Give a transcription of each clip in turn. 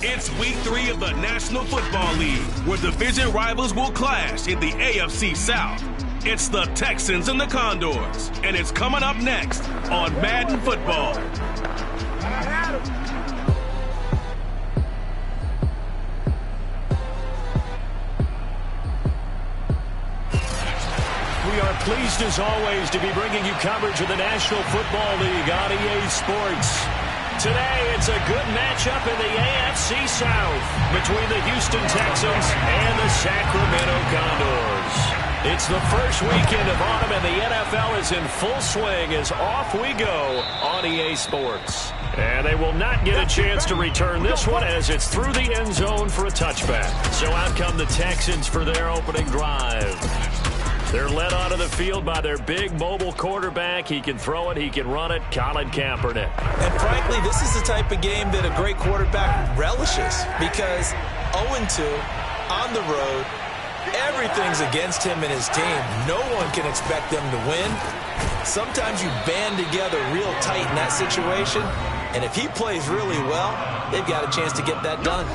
It's week 3 of the National Football League, where division rivals will clash in the AFC South. It's the Texans and the Condors, and it's coming up next on Madden Football. We are pleased as always to be bringing you coverage of the National Football League on EA Sports. Today, it's a good matchup in the AFC South between the Houston Texans and the Sacramento Condors. It's the first weekend of autumn, and the NFL is in full swing as off we go on EA Sports. And they will not get a chance to return this one as it's through the end zone for a touchback. So out come the Texans for their opening drive. They're led onto the field by their big mobile quarterback. He can throw it, he can run it, Colin Kaepernick. And frankly, this is the type of game that a great quarterback relishes because 0-2 on the road, everything's against him and his team. No one can expect them to win. Sometimes you band together real tight in that situation, and if he plays really well, they've got a chance to get that done.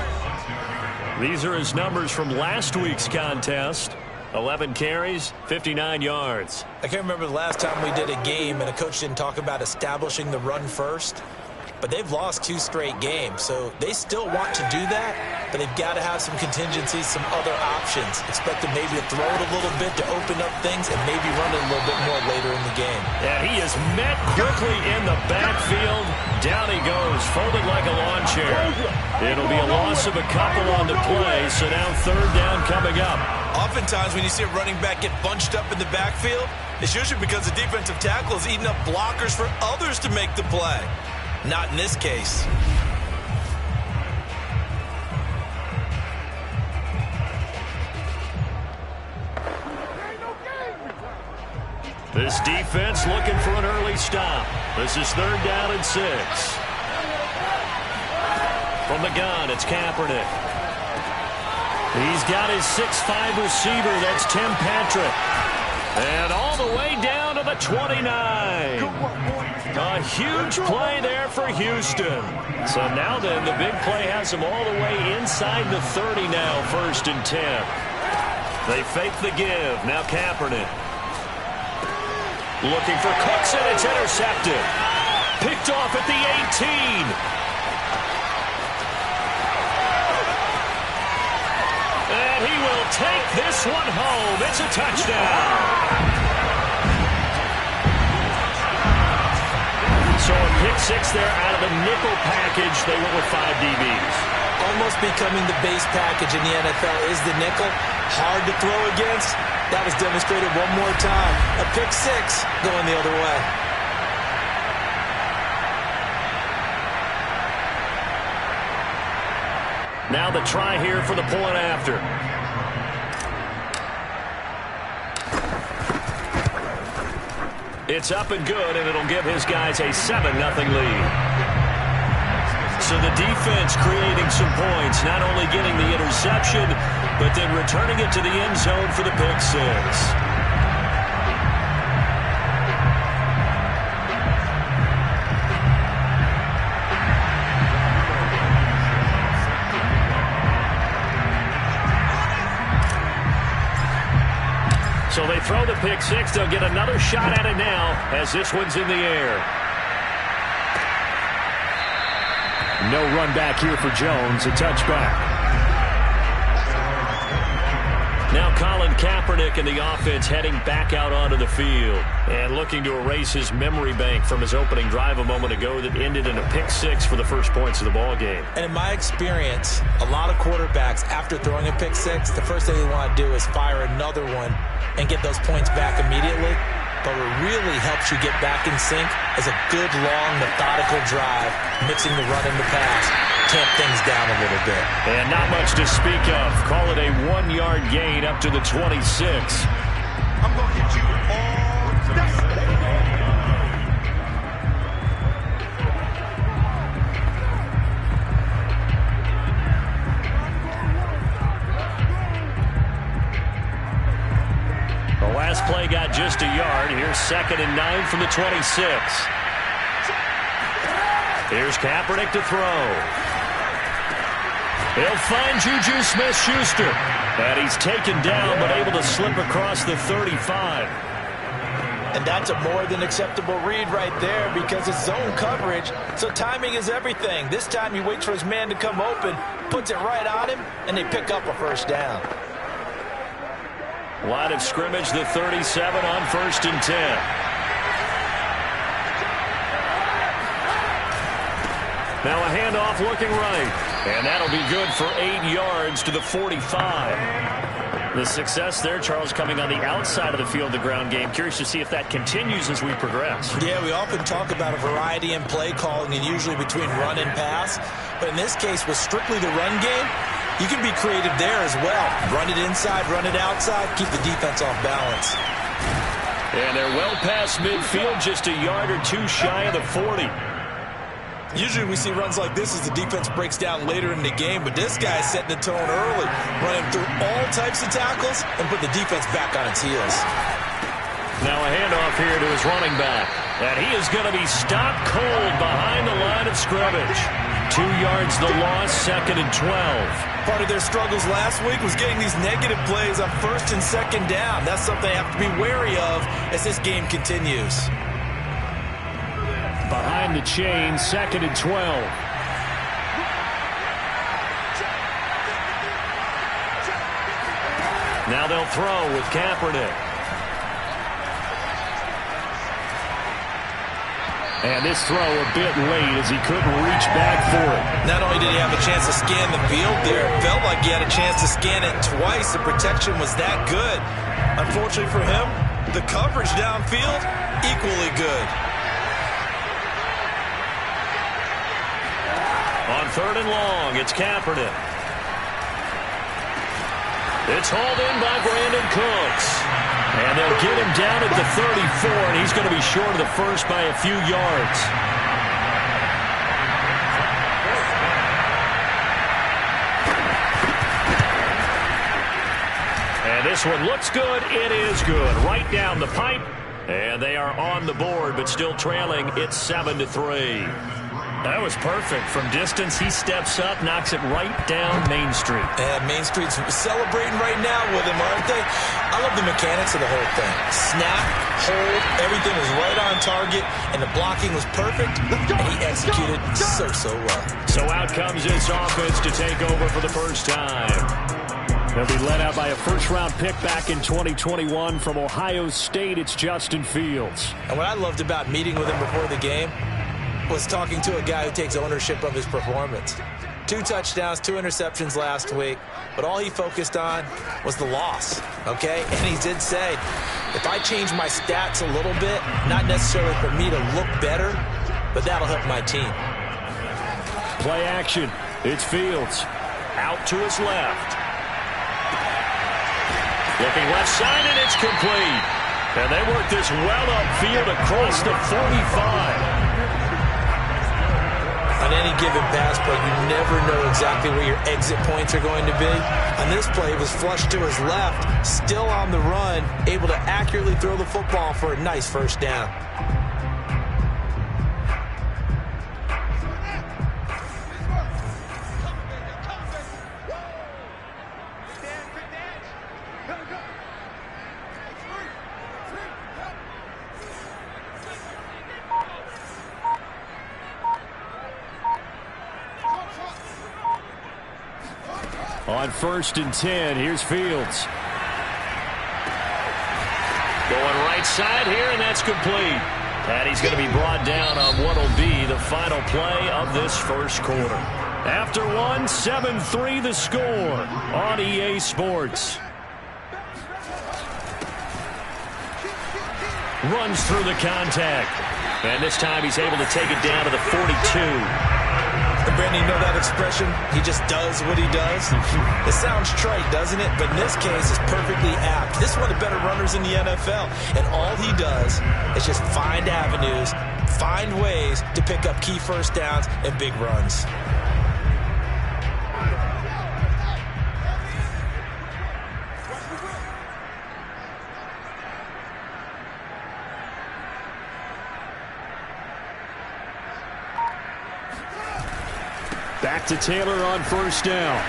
These are his numbers from last week's contest. 11 carries, 59 yards. I can't remember the last time we did a game and a coach didn't talk about establishing the run first. But they've lost 2 straight games, so they still want to do that, but they've got to have some contingencies, some other options. Expect them maybe to throw it a little bit to open up things and maybe run it a little bit more later in the game. And he is met quickly in the backfield. Down he goes, folded like a lawn chair. It'll be a loss of a couple on the play, so now third down coming up. Oftentimes when you see a running back get bunched up in the backfield, it's usually because the defensive tackle is eating up blockers for others to make the play. Not in this case. This defense looking for an early stop. This is third down and 6. From the gun, it's Kaepernick. He's got his 6'5" receiver. That's Tim Patrick. And all the way down to the 29. A huge play there for Houston. So now then, the big play has them all the way inside the 30 now, 1st and 10. They fake the give. Now Kaepernick. Looking for Cooks, and it's intercepted. Picked off at the 18. And he will take this one home. It's a touchdown. So a pick-6 there out of the nickel package. They went with 5 DBs. Almost becoming the base package in the NFL is the nickel. Hard to throw against. That was demonstrated one more time. A pick-6 going the other way. Now the try here for the point after. It's up and good, and it'll give his guys a 7-0 lead. So the defense creating some points, not only getting the interception, but then returning it to the end zone for the pick-6. So they throw the pick-6. They'll get another shot at it now as this one's in the air. No run back here for Jones. A touchback. Now Colin Kaepernick and the offense heading back out onto the field and looking to erase his memory bank from his opening drive a moment ago that ended in a pick-6 for the first points of the ball game. And in my experience, a lot of quarterbacks, after throwing a pick-6, the first thing they want to do is fire another one and get those points back immediately. But what really helps you get back in sync is a good, long, methodical drive, mixing the run and the pass, tamp things down a little bit. And not much to speak of. Call it a 1-yard gain up to the 26. I'm going to get you all day. The last play got just a yard. Here's 2nd and 9 from the 26. Here's Kaepernick to throw. He'll find Juju Smith-Schuster. And he's taken down, but able to slip across the 35. And that's a more than acceptable read right there because it's zone coverage, so timing is everything. This time he waits for his man to come open, puts it right on him, and they pick up a first down. Line of scrimmage, the 37 on 1st and 10. Now a handoff looking right. And that'll be good for 8 yards to the 45. The success there, Charles, coming on the outside of the field, the ground game. Curious to see if that continues as we progress. Yeah, we often talk about a variety in play calling and usually between run and pass. But in this case, with strictly the run game, you can be creative there as well. Run it inside, run it outside, keep the defense off balance. And they're well past midfield, just a yard or two shy of the 40. Usually we see runs like this as the defense breaks down later in the game, but this guy's setting the tone early, running through all types of tackles and put the defense back on its heels. Now a handoff here to his running back. And he is going to be stopped cold behind the line of scrimmage. 2 yards the loss, 2nd and 12. Part of their struggles last week was getting these negative plays on 1st and 2nd down. That's something they have to be wary of as this game continues. Behind the chain, 2nd and 12. Now they'll throw with Kaepernick. And this throw a bit late as he couldn't reach back for it. Not only did he have a chance to scan the field there, it felt like he had a chance to scan it twice. The protection was that good. Unfortunately for him, the coverage downfield, equally good. On 3rd and long, it's Kaepernick. It's hauled in by Brandon Cooks. And they'll get him down at the 34, and he's going to be short of the first by a few yards. And this one looks good. It is good. Right down the pipe. And they are on the board, but still trailing. It's 7-3. That was perfect. From distance, he steps up, knocks it right down Main Street. And Main Street's celebrating right now with him, aren't they? I love the mechanics of the whole thing. Snap, hold, everything was right on target, and the blocking was perfect, and he executed so well. So out comes this offense to take over for the first time. They'll be led out by a first-round pick back in 2021 from Ohio State. It's Justin Fields. And what I loved about meeting with him before the game was talking to a guy who takes ownership of his performance. 2 touchdowns, 2 interceptions last week, but all he focused on was the loss, okay? And he did say, if I change my stats a little bit, not necessarily for me to look better, but that'll help my team. Play action. It's Fields. Out to his left. Looking left side, and it's complete. And they work this well upfield across the 45. On any given pass play, you never know exactly where your exit points are going to be. On this play, it was flushed to his left, still on the run, able to accurately throw the football for a nice first down. On 1st and 10, here's Fields. Going right side here, and that's complete. And he's going to be brought down on what will be the final play of this first quarter. After 7-3 the score on EA Sports. Runs through the contact. And this time he's able to take it down to the 42. And Brandon, you know that expression? He just does what he does. It sounds trite, doesn't it? But in this case, it's perfectly apt. This is one of the better runners in the NFL. And all he does is just find avenues, find ways to pick up key first downs and big runs. Back to Taylor on first down.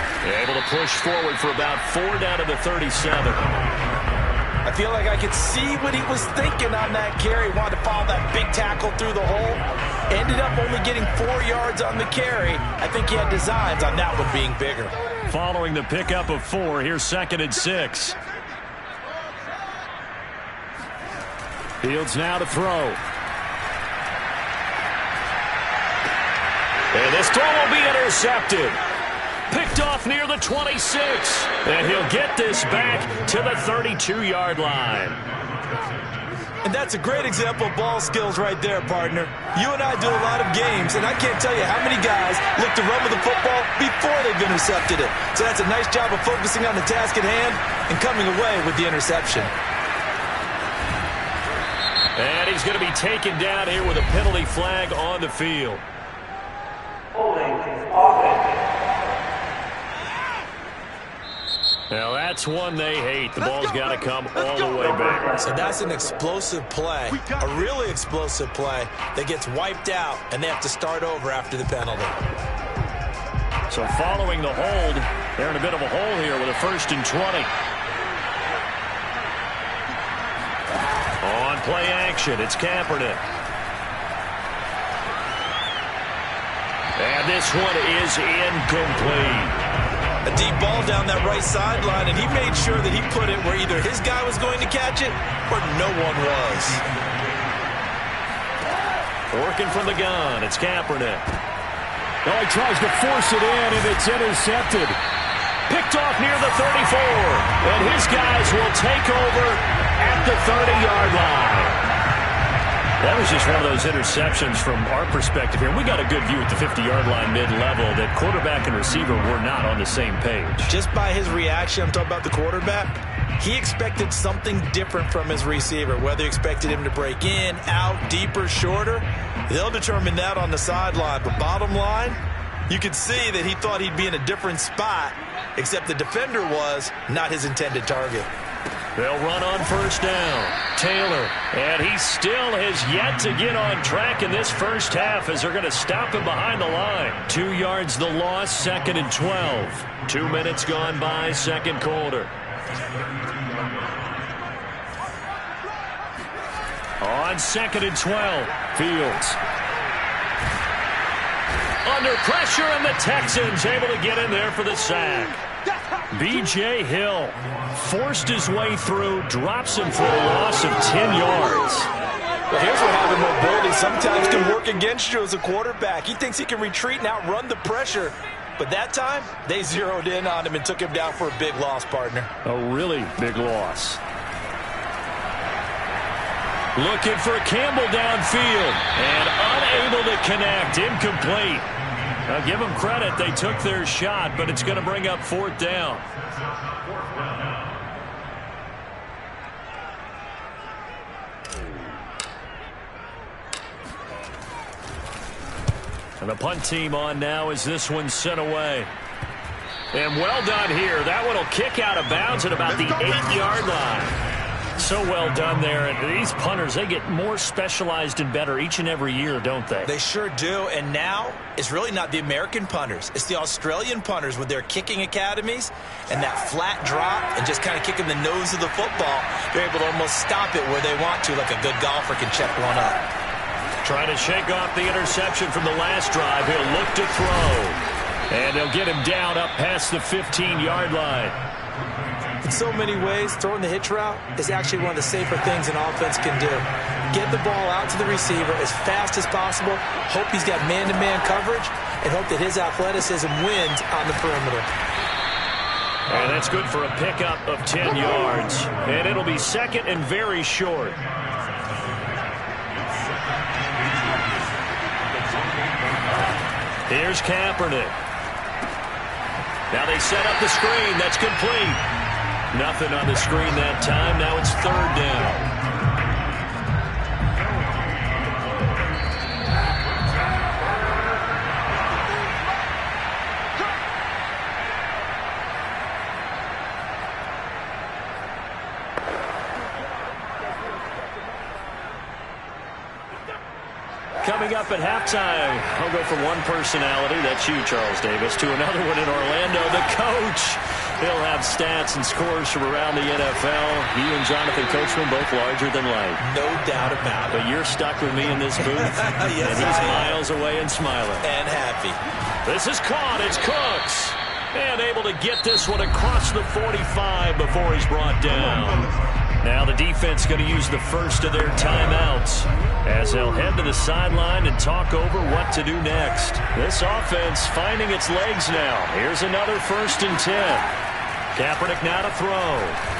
Able to push forward for about 4 down to the 37. I feel like I could see what he was thinking on that carry. Wanted to follow that big tackle through the hole. Ended up only getting 4 yards on the carry. I think he had designs on that one being bigger. Following the pickup of 4, here's 2nd and 6. Fields now to throw. And this throw will be intercepted. Picked off near the 26. And he'll get this back to the 32-yard line. And that's a great example of ball skills right there, partner. You and I do a lot of games, and I can't tell you how many guys look to run with the football before they've intercepted it. So that's a nice job of focusing on the task at hand and coming away with the interception. And he's going to be taken down here with a penalty flag on the field. Now that's one they hate. The ball's got to come all the way back. So that's an explosive play, a really explosive play that gets wiped out, and they have to start over after the penalty. So following the hold, they're in a bit of a hole here with a 1st and 20. On play action, it's Kaepernick. And this one is incomplete. A deep ball down that right sideline, and he made sure that he put it where either his guy was going to catch it or no one was. Working from the gun, it's Kaepernick. Oh, he tries to force it in, and it's intercepted. Picked off near the 34, and his guys will take over at the 30-yard line. That was just one of those interceptions from our perspective here. We got a good view at the 50-yard line mid-level that quarterback and receiver were not on the same page. Just by his reaction, I'm talking about the quarterback, he expected something different from his receiver. Whether he expected him to break in, out, deeper, shorter, they'll determine that on the sideline. But bottom line, you could see that he thought he'd be in a different spot, except the defender was not his intended target. They'll run on first down. Taylor, and he still has yet to get on track in this first half as they're going to stop him behind the line. 2 yards the loss, 2nd and 12. 2 minutes gone by, second quarter. On 2nd and 12, Fields. Under pressure, and the Texans able to get in there for the sack. B.J. Hill forced his way through, drops him for a loss of 10 yards. Well, here's what having mobility sometimes can work against you as a quarterback. He thinks he can retreat and outrun the pressure. But that time, they zeroed in on him and took him down for a big loss, partner. A really big loss. Looking for Campbell downfield, and unable to connect, incomplete. Now, give them credit. They took their shot, but it's going to bring up 4th down. And the punt team on now as this one's sent away. And well done here. That one will kick out of bounds at about the 8-yard line. So well done there. And these punters, they get more specialized and better each and every year, don't they? They sure do. And now it's really not the American punters. It's the Australian punters with their kicking academies and that flat drop and just kind of kicking the nose of the football. They're able to almost stop it where they want to, like a good golfer can check one up. Trying to shake off the interception from the last drive. He'll look to throw. And they'll get him down up past the 15-yard line. In so many ways, throwing the hitch route is actually one of the safer things an offense can do. Get the ball out to the receiver as fast as possible, hope he's got man-to-man coverage, and hope that his athleticism wins on the perimeter. And that's good for a pickup of 10 yards. And it'll be 2nd and very short. Here's Kaepernick. Now they set up the screen. That's complete. Nothing on the screen that time. Now it's 3rd down. Coming Coming up at halftime, I'll go from one personality, that's you, Charles Davis, to another one in Orlando, the coach. He'll have stats and scores from around the NFL. He and Jonathan Coachman both larger than life. No doubt about it. But you're stuck with me in this booth, yes, and he's miles away and smiling. And happy. This is caught. It's Cooks. And able to get this one across the 45 before he's brought down. Now the defense going to use the first of their timeouts as they'll head to the sideline and talk over what to do next. This offense finding its legs now. Here's another 1st and 10. Kaepernick now to throw.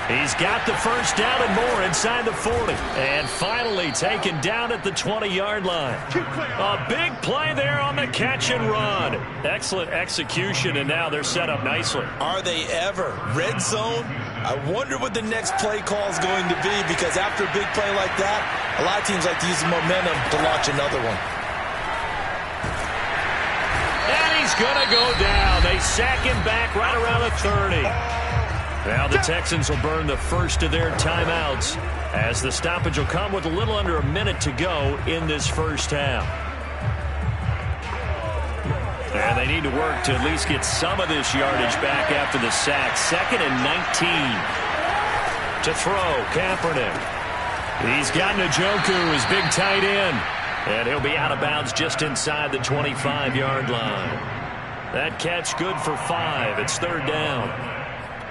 He's got the first down and more inside the 40. And finally taken down at the 20-yard line. A big play there on the catch and run. Excellent execution, and now they're set up nicely. Are they ever? Red zone? I wonder what the next play call is going to be, because after a big play like that, a lot of teams like to use the momentum to launch another one. And he's going to go down. They sack him back right around the 30. Now the Texans will burn the first of their timeouts as the stoppage will come with a little under a minute to go in this first half. And they need to work to at least get some of this yardage back after the sack. 2nd and 19. To throw, Kaepernick. He's got Njoku, his big tight end. And he'll be out of bounds just inside the 25-yard line. That catch good for 5. It's 3rd down.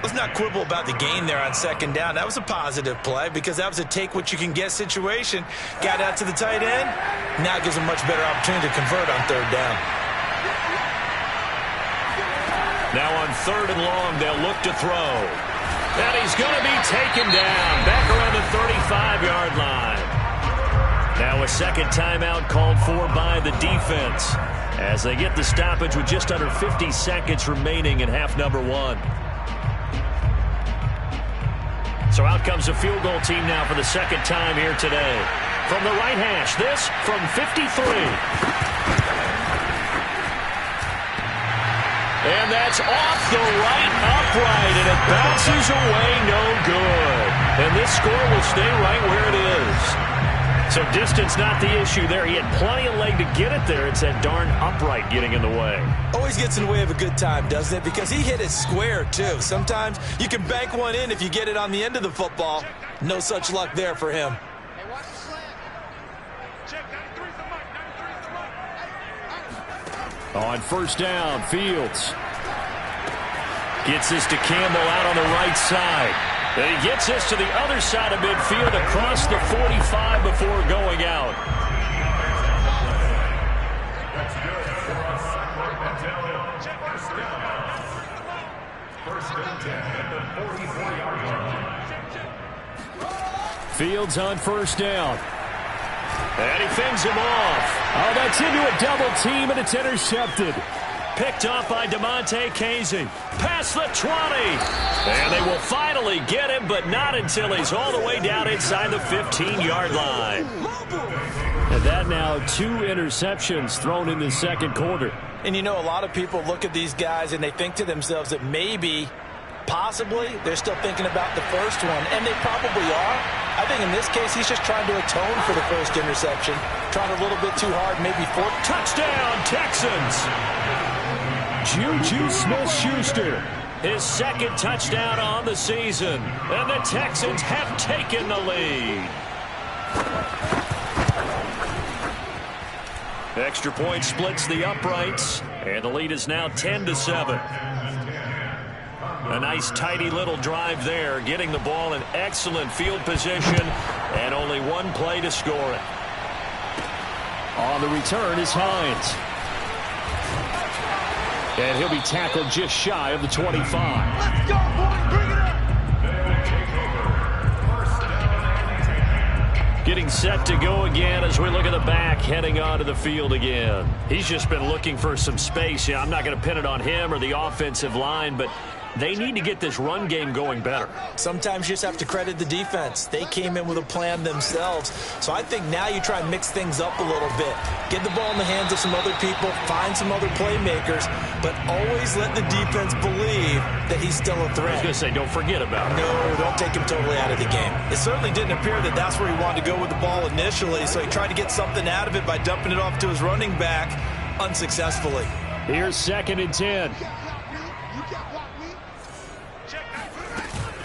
Let's not quibble about the gain there on 2nd down. That was a positive play because that was a take-what-you-can-get situation. Got out to the tight end. Now gives a much better opportunity to convert on 3rd down. Now on 3rd and long, they'll look to throw. And he's going to be taken down back around the 35-yard line. Now a second timeout called for by the defense as they get the stoppage with just under 50 seconds remaining in half number 1. So out comes the field goal team now for the second time here today. From the right hash, this from 53. And that's off the right upright, and it bounces away no good. And this score will stay right where it is. So distance not the issue there. He had plenty of leg to get it there. It's that darn upright getting in the way. Always gets in the way of a good time, doesn't it? Because he hit it square, too. Sometimes you can bank one in if you get it on the end of the football. No such luck there for him. On 1st down, Fields gets this to Campbell out on the right side. Then he gets this to the other side of midfield across the 45 before going out. Fields on 1st down. And he fends him off. Oh, that's into a double team, and it's intercepted. Picked off by DeMonte Casey. Past the 20. And they will finally get him, but not until he's all the way down inside the 15-yard line. And that now 2 interceptions thrown in the second quarter. And you know, a lot of people look at these guys and they think to themselves that maybe, possibly, they're still thinking about the first one. And they probably are. I think in this case, he's just trying to atone for the first interception. Trying a little bit too hard, maybe 4. Touchdown, Texans! Juju Smith-Schuster, his 2nd touchdown on the season. And the Texans have taken the lead. Extra point splits the uprights, and the lead is now 10-7. A nice, tidy little drive there, getting the ball in excellent field position, and only one play to score it. On the return is Hines. And he'll be tackled just shy of the 25. Let's go, boys. Bring it up. Getting set to go again as we look at the back heading onto the field again. He's just been looking for some space. Yeah, I'm not going to pin it on him or the offensive line, but They need to get this run game going better. Sometimes you just have to credit the defense. They came in with a plan themselves. So I think now you try and mix things up a little bit. Get the ball in the hands of some other people, find some other playmakers, but always let the defense believe that he's still a threat. I was going to say, don't forget about it. No, don't take him totally out of the game. It certainly didn't appear that that's where he wanted to go with the ball initially, so he tried to get something out of it by dumping it off to his running back unsuccessfully. Here's 2nd and 10.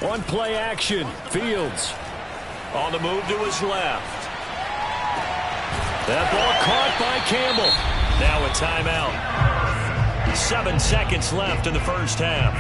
On play action, Fields. On the move to his left. That ball caught by Campbell. Now a timeout. 7 seconds left in the first half.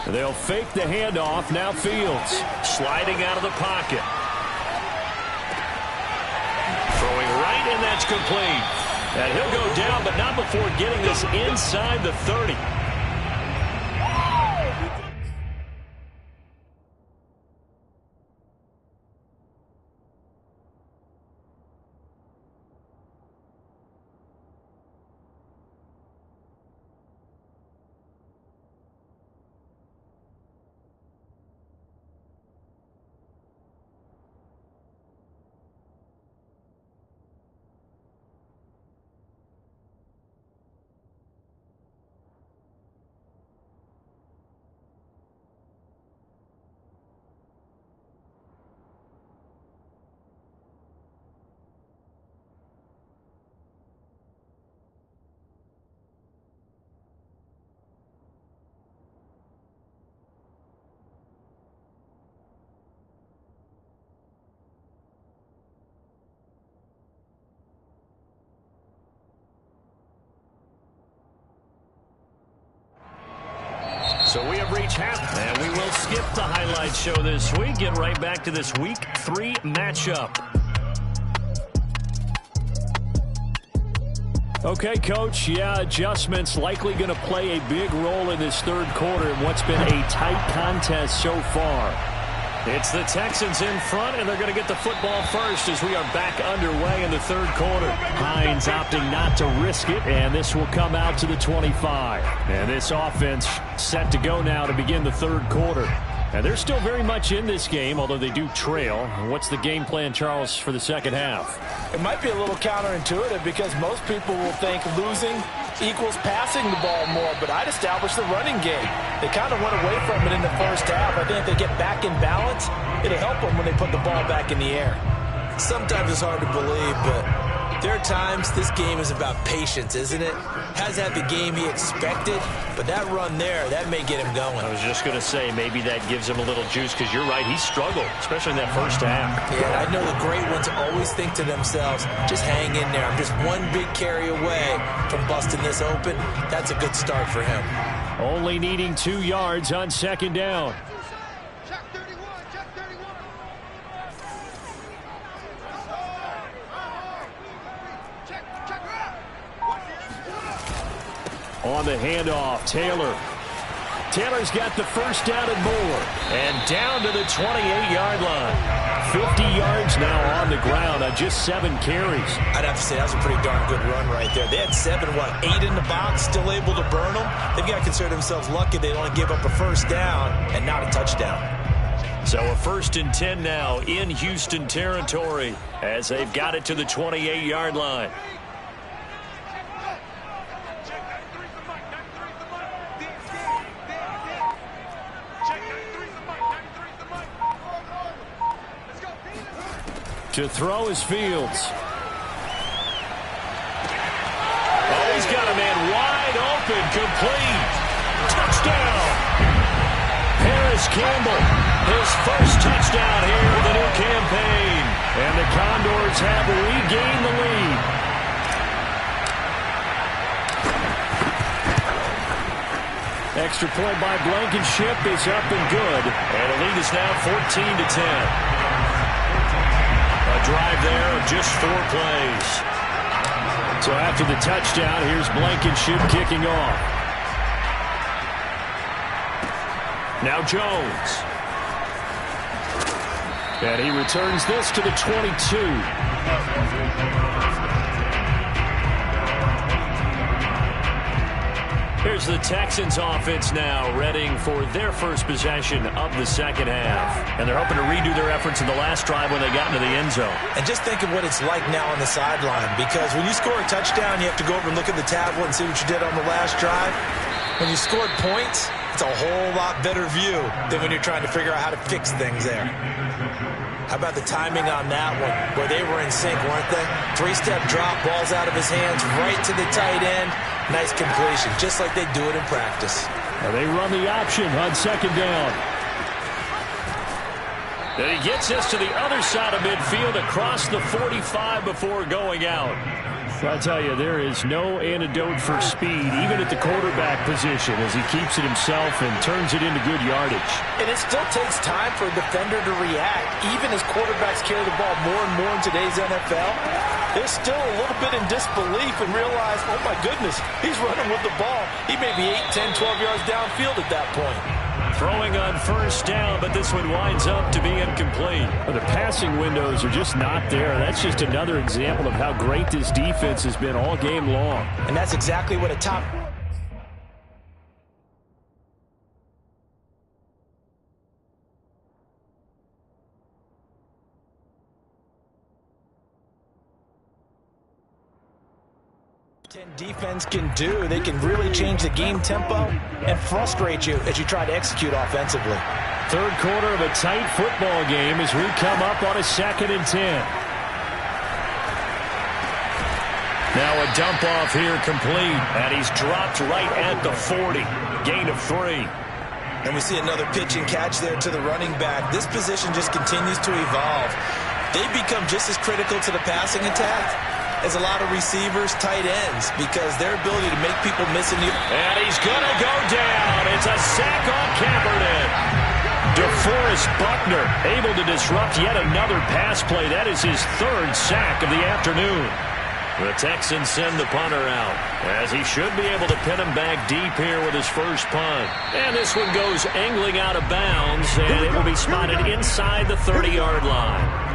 They'll fake the handoff. Now Fields sliding out of the pocket. Throwing right, and that's complete. And he'll go down, but not before getting this inside the 30. So we have reached half, and we will skip the highlight show this week. Get right back to this Week 3 matchup. Okay, Coach, yeah, adjustments likely going to play a big role in this third quarter in what's been a tight contest so far. It's the Texans in front, and they're going to get the football first as we are back underway in the third quarter. Hines opting not to risk it, and this will come out to the 25. And this offense set to go now to begin the third quarter. And they're still very much in this game, although they do trail. What's the game plan, Charles, for the second half? It might be a little counterintuitive because most people will think losing equals passing the ball more, but I'd establish the running game. They kind of went away from it in the first half. I think if they get back in balance, it'll help them when they put the ball back in the air. Sometimes it's hard to believe, but there are times this game is about patience, isn't it? Hasn't had the game he expected, but that run there, that may get him going. I was just going to say maybe that gives him a little juice because you're right, he struggled, especially in that first half. Yeah, I know the great ones always think to themselves, just hang in there. I'm just one big carry away from busting this open. That's a good start for him. Only needing 2 yards on second down. On the handoff, Taylor. Taylor's got the first down and more. And down to the 28-yard line. 50 yards now on the ground on just 7 carries. I'd have to say that was a pretty darn good run right there. They had 7, 8 in the box, still able to burn them. They've got to consider themselves lucky they only give up a first down and not a touchdown. So a 1st and 10 now in Houston territory as they've got it to the 28-yard line. To throw is Fields. Oh, he's got a man wide open, complete. Touchdown. Paris Campbell, his first touchdown here in the new campaign. And the Condors have regained the lead. Extra point by Blankenship is up and good. And the lead is now 14-10. A drive there of just 4 plays. So after the touchdown, here's Blankenship kicking off. Now Jones. And he returns this to the 22. Here's the Texans offense now, readying for their first possession of the second half. And they're hoping to redo their efforts in the last drive when they got into the end zone. And just think of what it's like now on the sideline, because when you score a touchdown, you have to go over and look at the tablet and see what you did on the last drive. When you scored points, it's a whole lot better view than when you're trying to figure out how to fix things there. How about the timing on that one, where they were in sync, weren't they? 3-step drop, balls out of his hands, right to the tight end. Nice completion, just like they do it in practice. Now they run the option on second down. And he gets us to the other side of midfield across the 45 before going out. I tell you, there is no antidote for speed, even at the quarterback position, as he keeps it himself and turns it into good yardage. And it still takes time for a defender to react. Even as quarterbacks carry the ball more and more in today's NFL, they're still a little bit in disbelief and realize, oh my goodness, he's running with the ball. He may be 8, 10, 12 yards downfield at that point. Throwing on first down, but this one winds up to be incomplete. The passing windows are just not there. That's just another example of how great this defense has been all game long. And that's exactly what a top... defense can do. They can really change the game tempo and frustrate you as you try to execute offensively. Third quarter of a tight football game as we come up on a 2nd and 10. Now a dump off here complete, and he's dropped right at the 40. Gain of 3. And we see another pitch and catch there to the running back. This position just continues to evolve. They become just as critical to the passing attack as a lot of receivers, tight ends, because their ability to make people miss in the... And he's going to go down. It's a sack on Kaepernick. DeForest Buckner able to disrupt yet another pass play. That is his 3rd sack of the afternoon. The Texans send the punter out, as he should be able to pin him back deep here with his first punt. And this one goes angling out of bounds, and it will be spotted inside the 30-yard line.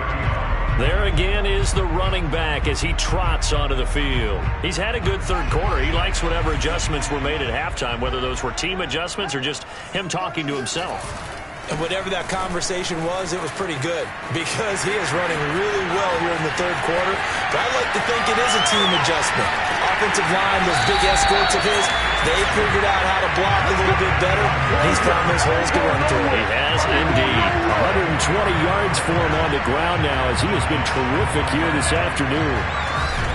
There again is the running back as he trots onto the field. He's had a good third quarter. He likes whatever adjustments were made at halftime, whether those were team adjustments or just him talking to himself. And whatever that conversation was, it was pretty good, because he is running really well here in the third quarter. But I like to think it is a team adjustment. Offensive line, those big escorts of his, they figured out how to block a little bit better. He's found those holes to run through. He has indeed. 120 yards for him on the ground now, as he has been terrific here this afternoon.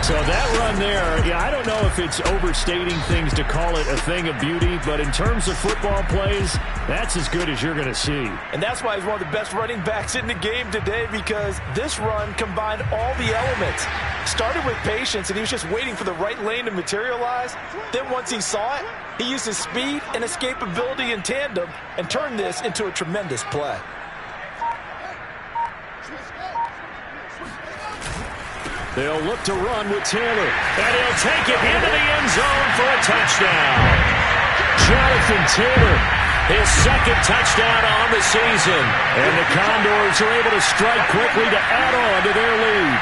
So that run there, yeah, I don't know if it's overstating things to call it a thing of beauty, but in terms of football plays, that's as good as you're going to see. And that's why he's one of the best running backs in the game today, because this run combined all the elements. Started with patience, and he was just waiting for the right lane to materialize. Then once he saw it, he used his speed and escapability in tandem and turned this into a tremendous play. They'll look to run with Taylor, and he'll take it into the end zone for a touchdown. Jonathan Taylor, his 2nd touchdown on the season. And the Condors are able to strike quickly to add on to their lead.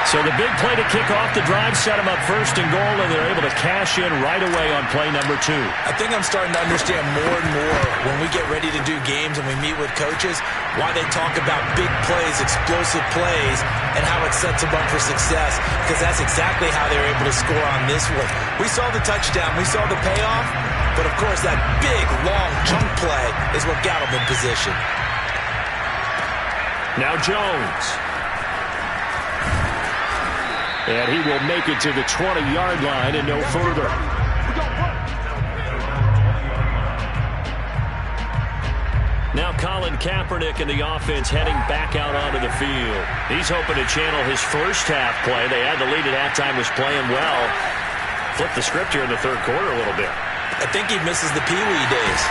So the big play to kick off the drive set them up 1st and goal, and they're able to cash in right away on play number 2. I think I'm starting to understand more and more when we get ready to do games and we meet with coaches, why they talk about big plays, explosive plays, and how it sets them up for success, because that's exactly how they were able to score on this one. We saw the touchdown, we saw the payoff, but of course that big, long chunk play is what got them in position. Now Jones. And he will make it to the 20-yard line and no further. Now Colin Kaepernick and the offense heading back out onto the field. He's hoping to channel his first half play. They had the lead at halftime, was playing well. flip the script here in the third quarter a little bit. I think he misses the Pee-wee days,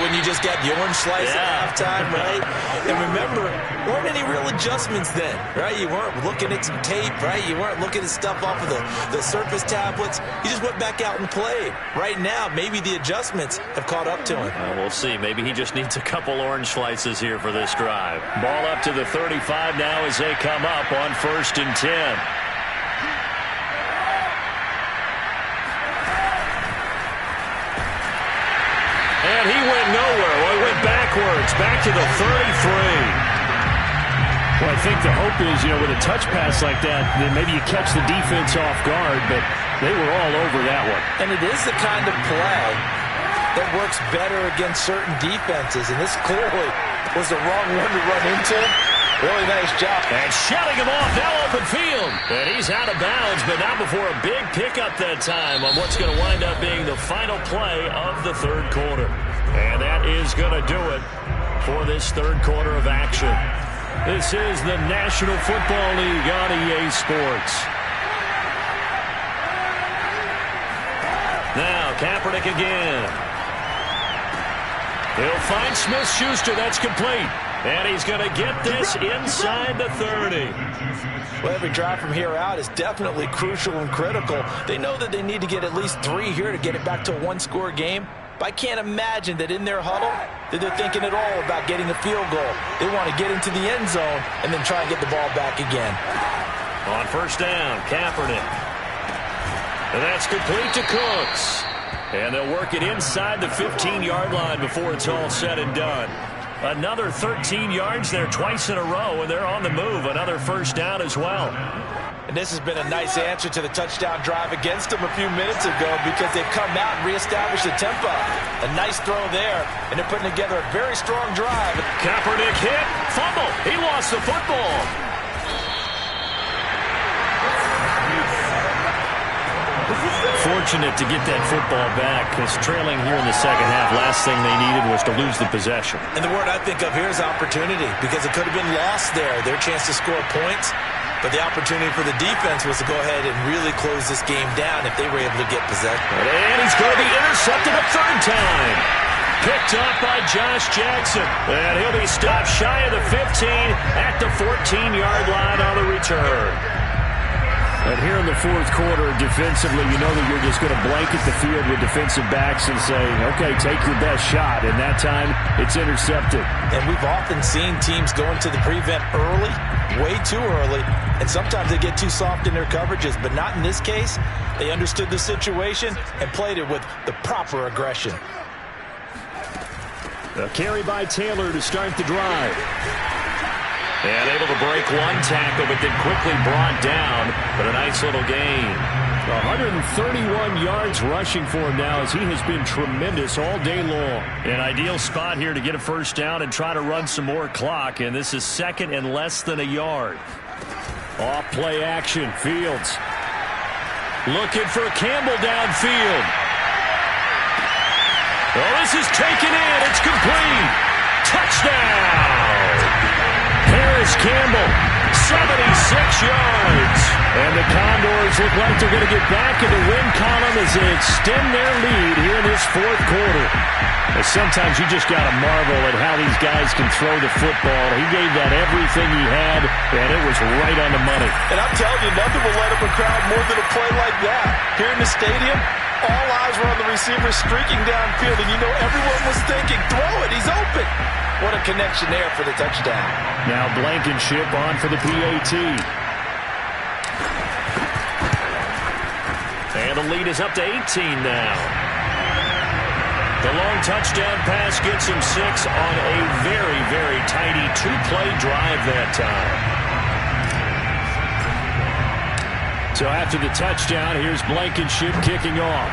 when you just got the orange slice at halftime, right? And remember, there weren't any real adjustments then, right? You weren't looking at some tape, right? You weren't looking at stuff off of the surface tablets. You just went back out and played. Right now, maybe the adjustments have caught up to him. Well, we'll see. Maybe he just needs a couple orange slices here for this drive. Ball up to the 35 now as they come up on 1st and 10. And he went nowhere. Well, he went backwards, back to the 33. Well, I think the hope is, with a touch pass like that, then maybe you catch the defense off guard, but they were all over that one. And it is the kind of play that works better against certain defenses, and this clearly was the wrong one to run into. Really nice job. And shutting him off, now open field. And he's out of bounds, but not before a big pickup that time on what's going to wind up being the final play of the third quarter. And that is going to do it for this third quarter of action. This is the National Football League on EA Sports. Now, Kaepernick again. He'll find Smith-Schuster. That's complete. And he's going to get this inside the 30. Well, every drive from here out is definitely crucial and critical. They know that they need to get at least 3 here to get it back to a one-score game. But I can't imagine that in their huddle that they're thinking at all about getting a field goal. They want to get into the end zone and then try and get the ball back again. On 1st down, Kaepernick. And that's complete to Cooks. And they'll work it inside the 15-yard line before it's all said and done. Another 13 yards there twice in a row, and they're on the move. Another 1st down as well. And this has been a nice answer to the touchdown drive against them a few minutes ago because they've come out and reestablished the tempo. A nice throw there, and they're putting together a very strong drive. Kaepernick hit, fumble. He lost the football. Fortunate to get that football back because trailing here in the second half, last thing they needed was to lose the possession. And the word I think of here is opportunity because it could have been lost there, their chance to score points. But the opportunity for the defense was to go ahead and really close this game down if they were able to get possession. And he's going to be intercepted a 3rd time. Picked up by Josh Jackson. And he'll be stopped shy of the 15 at the 14-yard line on the return. And here in the 4th quarter, defensively, you know that you're just going to blanket the field with defensive backs and say, okay, take your best shot. And that time, it's intercepted. And we've often seen teams go into the prevent early, way too early, and sometimes they get too soft in their coverages. But not in this case. They understood the situation and played it with the proper aggression. A carry by Taylor to start the drive. And able to break one tackle, but then quickly brought down. But a nice little gain. 131 yards rushing for him now as he has been tremendous all day long. An ideal spot here to get a 1st down and try to run some more clock. And this is 2nd and less than a yard. Off play action. Fields looking for Campbell downfield. Oh, this is taken in. It's complete. Touchdown. Harris Campbell, 76 yards. And the Condors look like they're going to get back in the win column as they extend their lead here in this 4th quarter. And sometimes you just got to marvel at how these guys can throw the football. He gave that everything he had, and it was right on the money. And I'm telling you, nothing will light up a crowd more than a play like that. Here in the stadium, all eyes were on the receiver streaking downfield, and you know everyone was thinking, throw it, he's open. What a connection there for the touchdown. Now Blankenship on for the PAT. And the lead is up to 18 now. The long touchdown pass gets him 6 on a very, very tidy 2-play drive that time. So after the touchdown, here's Blankenship kicking off.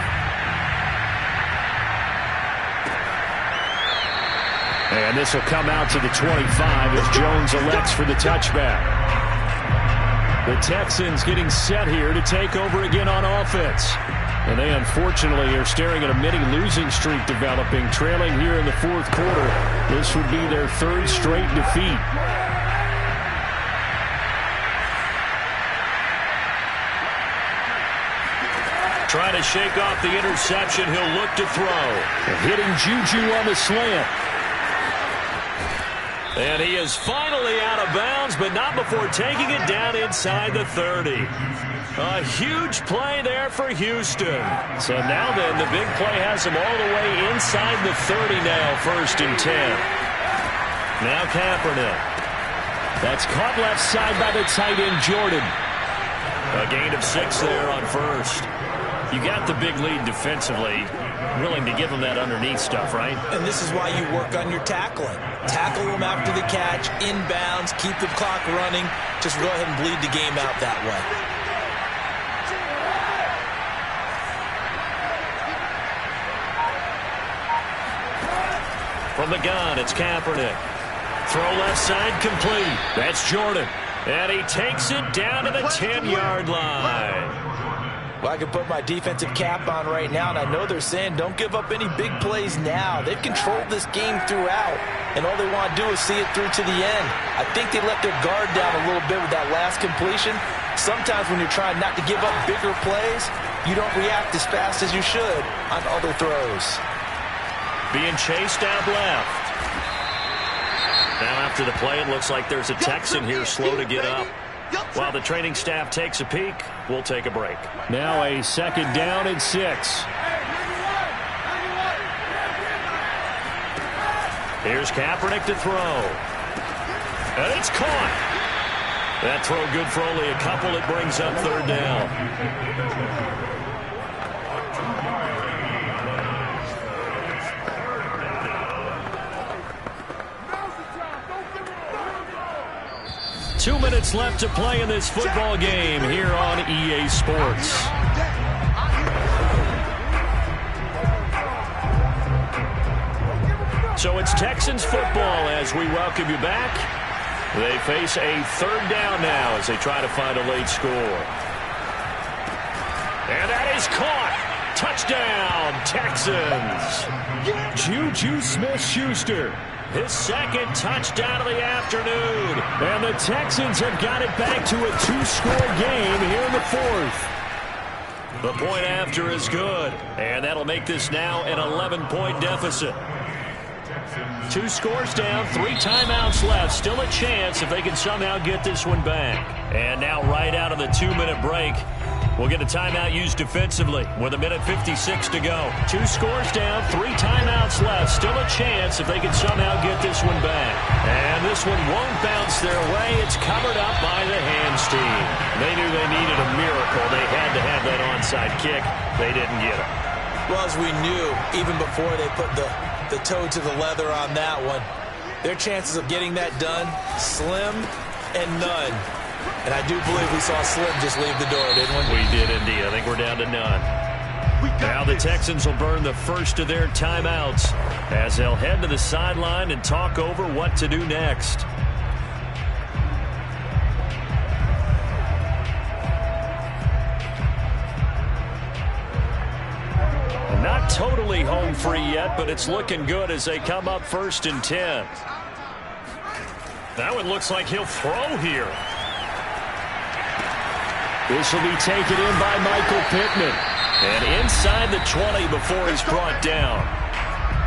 And this will come out to the 25 as Jones elects for the touchback. The Texans getting set here to take over again on offense. And they unfortunately are staring at a mini losing streak developing, trailing here in the 4th quarter. This would be their 3rd straight defeat. Trying to shake off the interception. He'll look to throw. Hitting Juju on the slant. And he is finally out of bounds, but not before taking it down inside the 30. A huge play there for Houston. So now then, the big play has him all the way inside the 30 now, 1st and 10. Now Kaepernick. That's caught left side by the tight end, Jordan. A gain of 6 there on 1st. You got the big lead defensively. Willing to give him that underneath stuff, right? And this is why you work on your tackling. Tackle him after the catch, inbounds, keep the clock running. Just go ahead and bleed the game out that way. From the gun, it's Kaepernick. Throw left side complete. That's Jordan. And he takes it down to the 10-yard line. Well, I can put my defensive cap on right now, and I know they're saying don't give up any big plays now. They've controlled this game throughout, and all they want to do is see it through to the end. I think they let their guard down a little bit with that last completion. Sometimes when you're trying not to give up bigger plays, you don't react as fast as you should on other throws. Being chased out left. Now after the play, it looks like there's a Texan here slow to get up. While the training staff takes a peek, we'll take a break. Now a 2nd down and 6. Here's Kaepernick to throw. And it's caught. That throw good for only a couple. It brings up 3rd down. 2 minutes left to play in this football game here on EA Sports. So it's Texans football as we welcome you back. They face a 3rd down now as they try to find a late score. And that is caught. Touchdown, Texans. Juju Smith-Schuster. His 2nd touchdown of the afternoon. And the Texans have got it back to a 2-score game here in the 4th. The point after is good. And that'll make this now an 11-point deficit. 2 scores down, 3 timeouts left. Still a chance if they can somehow get this one back. And now right out of the 2-minute break, we'll get a timeout used defensively with 1:56 to go. 2 scores down, 3 timeouts left. Still a chance if they can somehow get this one back. And this one won't bounce their way. It's covered up by the hands team. They knew they needed a miracle. They had to have that onside kick. They didn't get it. Well, as we knew, even before they put the toe to the leather on that one, their chances of getting that done, slim and none. And I do believe we saw Slim just leave the door, didn't we? We did indeed. I think we're down to none. Now the Texans will burn the first of their timeouts as they'll head to the sideline and talk over what to do next. Not totally home free yet, but it's looking good as they come up 1st and 10. That one looks like he'll throw here. This will be taken in by Michael Pittman. And inside the 20 before he's brought down.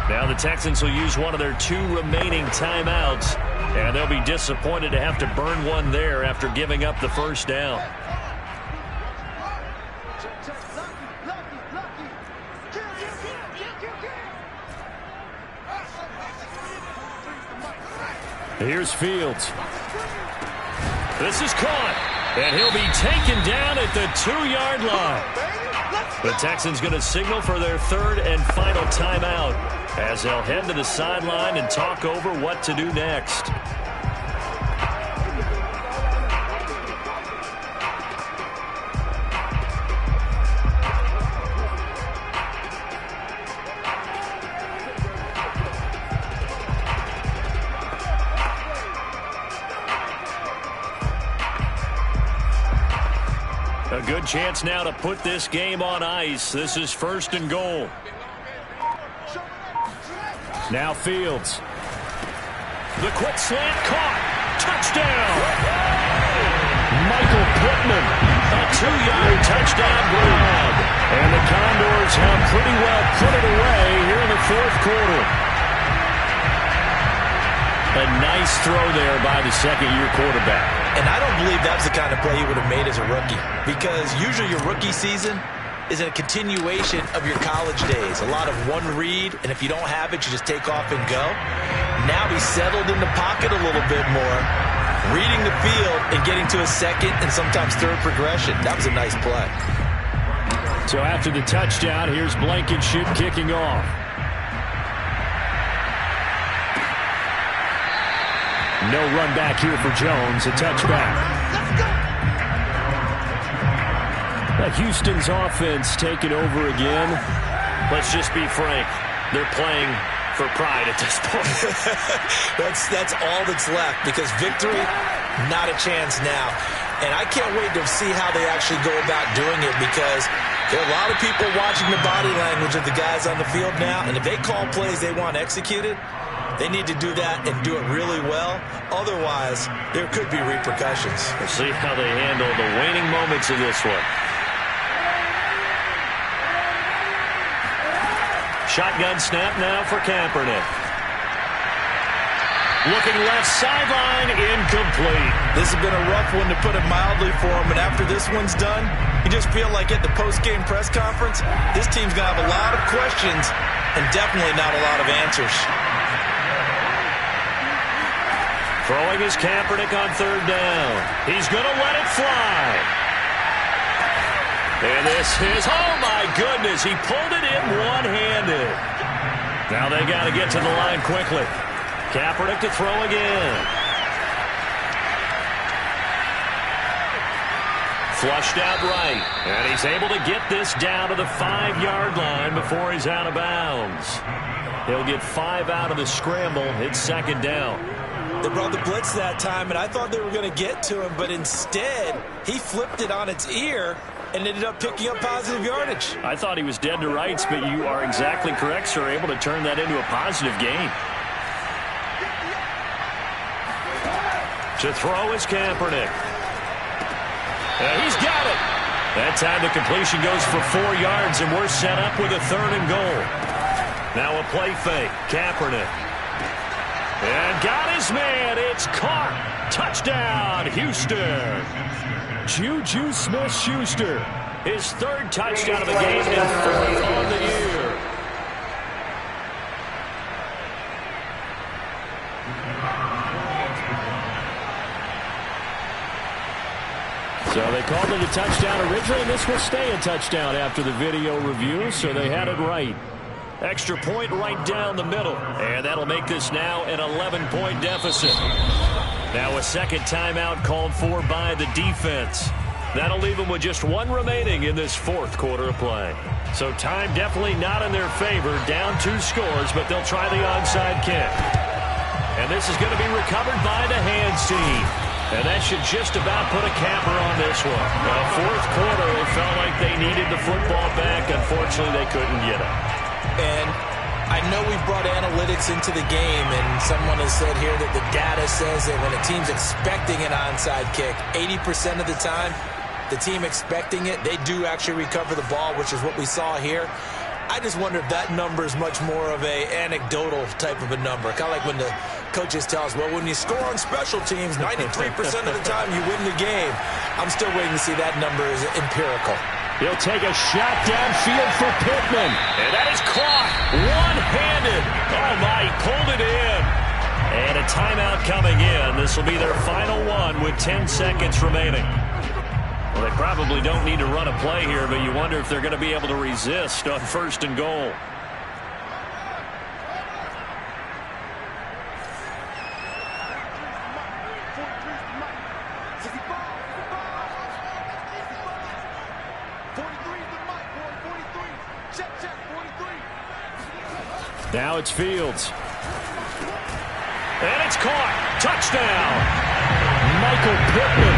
Now the Texans will use one of their 2 remaining timeouts. And they'll be disappointed to have to burn one there after giving up the 1st down. Here's Fields. This is caught. And he'll be taken down at the 2-yard line. The Texans going to signal for their 3rd and final timeout as they'll head to the sideline and talk over what to do next. A good chance now to put this game on ice. This is 1st and goal. Now Fields. The quick slant caught. Touchdown. Michael Pittman. A 2-yard touchdown grab. And the Condors have pretty well put it away here in the fourth quarter. A nice throw there by the second-year quarterback. And I don't believe that's the kind of play he would have made as a rookie, because usually your rookie season is a continuation of your college days. A lot of one read, and if you don't have it, you just take off and go. Now he's settled in the pocket a little bit more, reading the field and getting to a second and sometimes third progression. That was a nice play. So after the touchdown, here's Blankenship kicking off. No run back here for Jones, a touchback. Houston's offense taking over again. Let's just be frank. They're playing for pride at this point. That's all that's left, because victory, not a chance now. And I can't wait to see how they actually go about doing it, because there are a lot of people watching the body language of the guys on the field now, and if they call plays they want executed, they need to do that and do it really well. Otherwise, there could be repercussions. We'll see how they handle the waning moments of this one. Shotgun snap now for Kaepernick. Looking left sideline, incomplete. This has been a rough one, to put it mildly, for him. And after this one's done, you just feel like at the post-game press conference, this team's going to have a lot of questions and definitely not a lot of answers. Throwing is Kaepernick on third down. He's going to let it fly. And this is, oh my goodness, he pulled it in one-handed. Now they got to get to the line quickly. Kaepernick to throw again. Flushed out right. And he's able to get this down to the 5-yard line before he's out of bounds. He'll get 5 out of the scramble. It's second down. They brought the blitz that time, and I thought they were going to get to him, but instead, he flipped it on its ear and ended up picking up positive yardage. I thought he was dead to rights, but you are exactly correct, sir. Able to turn that into a positive gain. To throw is Kaepernick. He's got it. That time the completion goes for 4 yards, and we're set up with a 3rd and goal. Now a play fake. Kaepernick. And got his man. It's caught. Touchdown, Houston. Juju Smith-Schuster. His 3rd touchdown of the game and 4th on the year. So they called it a touchdown originally, and this will stay a touchdown after the video review, so they had it right. Extra point right down the middle. And that'll make this now an 11-point deficit. Now a second timeout called for by the defense. That'll leave them with just 1 remaining in this 4th quarter of play. So time definitely not in their favor. Down 2 scores, but they'll try the onside kick. And this is going to be recovered by the hands team. And that should just about put a capper on this one. The 4th quarter, it felt like they needed the football back. Unfortunately, they couldn't get it. And I know we've brought analytics into the game, and someone has said here that the data says that when a team's expecting an onside kick, 80% of the time, the team expecting it, they do actually recover the ball, which is what we saw here. I just wonder if that number is much more of a anecdotal type of a number. Kind of like when the coaches tell us, well, when you score on special teams, 93% of the time you win the game. I'm still waiting to see that number is empirical. He'll take a shot downfield for Pittman. And that is caught one-handed. Oh, my, he pulled it in. And a timeout coming in. This will be their final one with 10 seconds remaining. Well, they probably don't need to run a play here, but you wonder if they're going to be able to resist on 1st and goal. Now it's Fields. And it's caught. Touchdown. Michael Pittman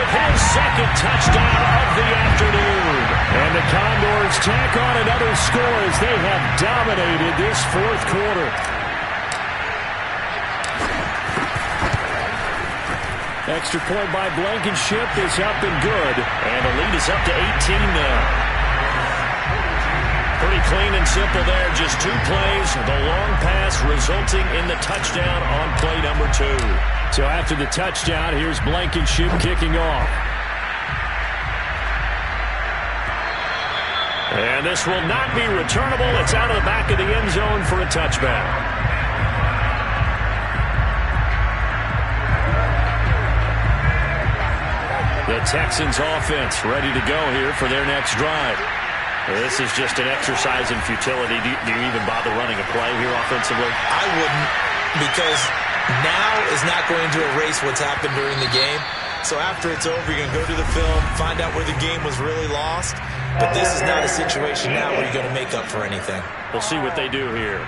with his 2nd touchdown of the afternoon. And the Condors tack on another score as they have dominated this 4th quarter. Extra point by Blankenship is up and good. And the lead is up to 18 now. Pretty clean and simple there. Just 2 plays. The long pass resulting in the touchdown on play number 2. So after the touchdown, here's Blankenship kicking off. And this will not be returnable. It's out of the back of the end zone for a touchback. The Texans offense ready to go here for their next drive. This is just an exercise in futility. Do you even bother running a play here offensively? I wouldn't, because now is not going to erase what's happened during the game. So after it's over, you're going to go to the film, find out where the game was really lost. But this is not a situation now where you're going to make up for anything. We'll see what they do here.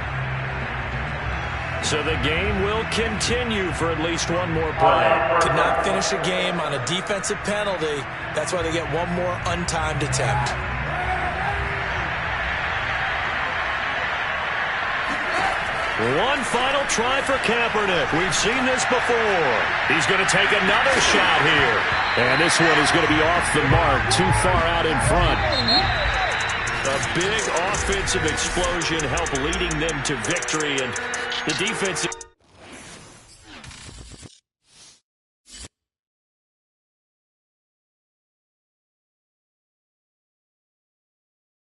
So the game will continue for at least one more play. Could not finish a game on a defensive penalty. That's why they get one more untimed attempt. One final try for Kaepernick. We've seen this before. He's going to take another shot here. And this one is going to be off the mark, too far out in front. A big offensive explosion helped leading them to victory, and the defense